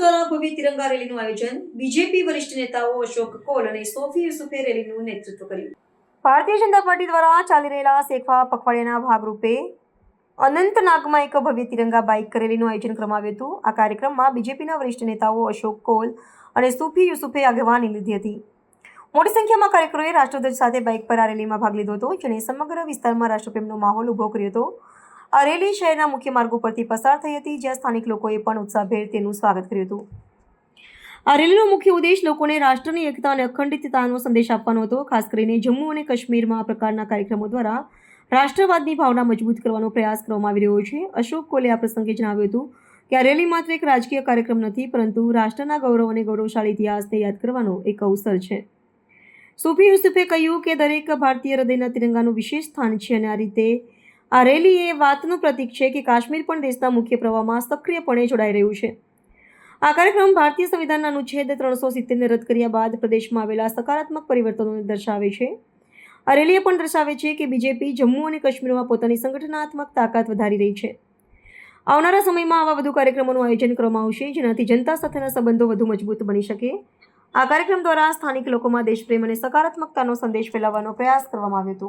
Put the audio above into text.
દ્વારા ભવ્ય તિરંગા રેલીનું આયોજન. બીજેપી વરિષ્ઠ નેતાઓ અશોક કોલ અને સોફી યુસુફે રેલીનું નેતૃત્વ કર્યું. ભારતીય જનતા પાર્ટી દ્વારા ચાલી રહેલા સેખવા પખવાડિયાના ભાગરૂપે અનંતનાગમાં એક ભવ્ય તિરંગા બાઇક રેલીનું આયોજન કરવામાં આવ્યું હતું. આ કાર્યક્રમમાં બીજેપીના વરિષ્ઠ નેતાઓ અશોક કોલ અને સોફી યુસુફે આગેવાની લીધી હતી. મોટી સંખ્યામાં કાર્યકરોએ રાષ્ટ્રધ્વજ સાથે બાઇક પર આ રેલીમાં ભાગ લીધો હતો, જેણે સમગ્ર વિસ્તારમાં રાષ્ટ્રપ્રેમનો માહોલ ઊભો કર્યો હતો. આ રેલી શહેરના મુખ્ય માર્ગો પરથી પસાર થઈ હતી, જ્યાં સ્થાનિક લોકોએ પણ ઉત્સાહભેર તેનું સ્વાગત કર્યું હતું. આ રેલીનો મુખ્ય ઉદ્દેશ લોકોને રાષ્ટ્રની એકતા અને અખંડિતતાનો સંદેશ આપવાનો હતો. ખાસ કરીને જમ્મુ અને કાશ્મીરમાં આ પ્રકારના કાર્યક્રમો દ્વારા રાષ્ટ્રવાદની ભાવના મજબૂત કરવાનો પ્રયાસ કરવામાં આવી રહ્યો છે. અશોક કોલે આ પ્રસંગે જણાવ્યું હતું કે આ રેલી માત્ર એક રાજકીય કાર્યક્રમ નથી, પરંતુ રાષ્ટ્રના ગૌરવ અને ગૌરવશાળી ઇતિહાસને યાદ કરવાનો એક અવસર છે. સોફી યુસુફે કહ્યું કે દરેક ભારતીય હૃદયના તિરંગાનું વિશેષ સ્થાન છે અને આ રીતે આ રેલી એ વાતનું પ્રતીક છે કે કાશ્મીર પણ દેશના મુખ્ય પ્રવાહમાં સક્રિયપણે જોડાઈ રહ્યું છે. આ કાર્યક્રમ ભારતીય સંવિધાનના અનુચ્છેદ 370ને રદ કર્યા બાદ પ્રદેશમાં આવેલા સકારાત્મક પરિવર્તનોને દર્શાવે છે. આ રેલી પણ દર્શાવે છે કે બીજેપી જમ્મુ અને કાશ્મીરમાં પોતાની સંગઠનાત્મક તાકાત વધારી રહી છે. આવનારા સમયમાં આવા વધુ કાર્યક્રમોનું આયોજન કરવામાં આવશે, જેનાથી જનતા સાથેના સંબંધો વધુ મજબૂત બની શકે. આ કાર્યક્રમ દ્વારા સ્થાનિક લોકોમાં દેશપ્રેમ અને સકારાત્મકતાનો સંદેશ ફેલાવવાનો પ્રયાસ કરવામાં આવ્યો હતો.